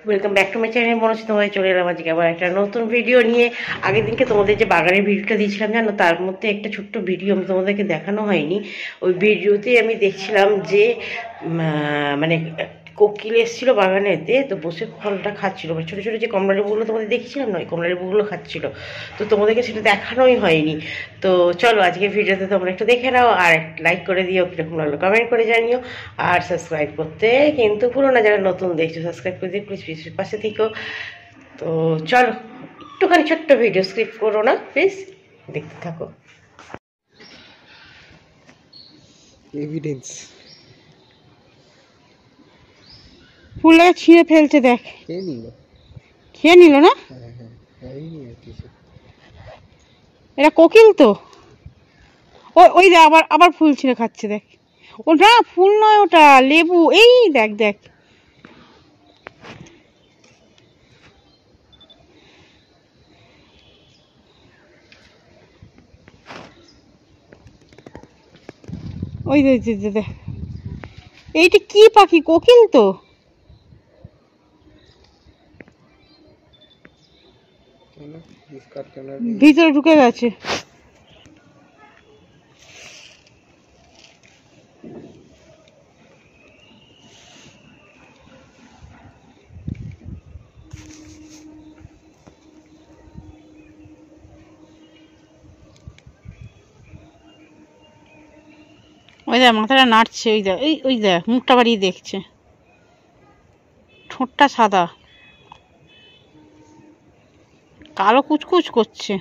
Welcome back to my channel. মনে হচ্ছে তোমাদের চলে এলাম আজকে আবার একটা নতুন ভিডিও নিয়ে। আগের দিনকে তোমাদের যে বাগানের ভিডিওটা দিয়েছিলাম জানো, তার মধ্যে একটা ছোট্ট ভিডিও আমি তোমাদেরকে দেখানো হয়নি। ওই ভিডিওতে আমি দেখছিলাম যে মানে কোকিল এসেছিলো বাগানেতে, তো বসে ফলটা খাচ্ছিলো, মানে ছোটো ছোটো যে কমলা লেবুগুলো তোমাদের দেখছিলাম না, ওই কমলা লেবুগুলো খাচ্ছিলো। তো তোমাদেরকে সেটা দেখানোই হয়নি। তো চলো আজকে ভিডিওতে তোমরা একটু দেখে নাও, আর লাইক করে দিও, কীরকম লাগলো কমেন্ট করে জানিও, আর সাবস্ক্রাইব করতে কিন্তু পুরো না, যারা নতুন দেখছো সাবস্ক্রাইব করে দিও প্লিজ, পাশে থেকো। তো চলো একটুখানি ছোট্ট ভিডিও, স্কিপ করো না প্লিজ, দেখতে থাকো। এভিডেন্স ফুলটাকে ছিঁড়ে ফেলছে, দেখ খেয়ে নিল না। এটা কোকিল তো, ওই দেখ আবার আবার ফুল ছিঁড়ে খাচ্ছে, দেখ। ওটা ফুল নয়, ওটা লেবু। এই দেখ দেখ, ওই দেখ, এইটা কি পাখি? কোকিল তো। ভিতরে ঢুকে গেছে। ওই দেখ মাথাটা নাড়ছে, ওই দেখ, ওই দেখ মুখটা বাড়িয়ে দেখছে, ঠোঁটটা সাদা, কালো কুচকুচ করছে।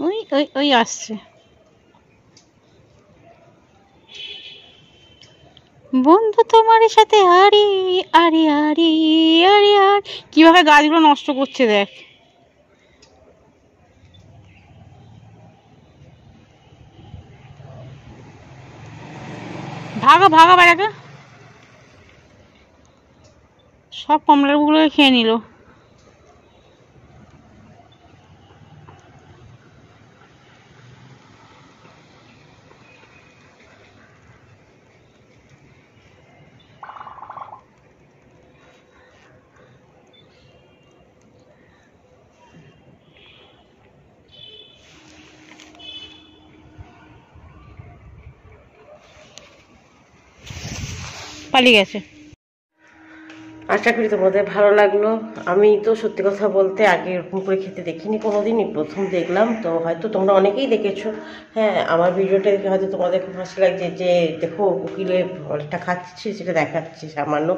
ওই ওই ওই আসছে। বন্ধু তোমার সাথে আরে আরে আরে আরে আর কিভাবে গাছগুলো নষ্ট করছে, দেখ। ভাগা ভাগা বেড়াকা, সব কমলাগুলো খেয়ে নিল। পালিয়ে গেছে। আশা করি তোমাদের ভালো লাগলো। আমি তো সত্যি কথা বলতে আগে এরকম করে খেতে দেখিনি কোনোদিনই, প্রথম দেখলাম। তো হয়তো তোমরা অনেকেই দেখেছো, হ্যাঁ, আমার ভিডিওটা দেখে হয়তো তোমাদের খুব হাসি লাগছে যে দেখো কোকিলে ফলটা খাচ্ছে, সেটা দেখাচ্ছে সামান্য,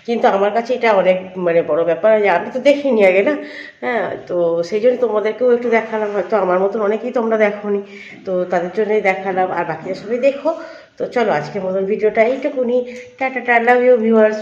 কিন্তু আমার কাছে এটা অনেক মানে বড় ব্যাপার, যে আমি তো দেখিনি আগে না। হ্যাঁ, তো সেই জন্য তোমাদেরকেও একটু দেখালাম, হয়তো আমার মতন অনেকেই তোমরা দেখোনি, তো তাদের জন্যই দেখালাম, আর বাকিরা সবাই দেখো। তো চলো আজকের মতন ভিডিওটা এইটুকুনি। Tata, love you viewers.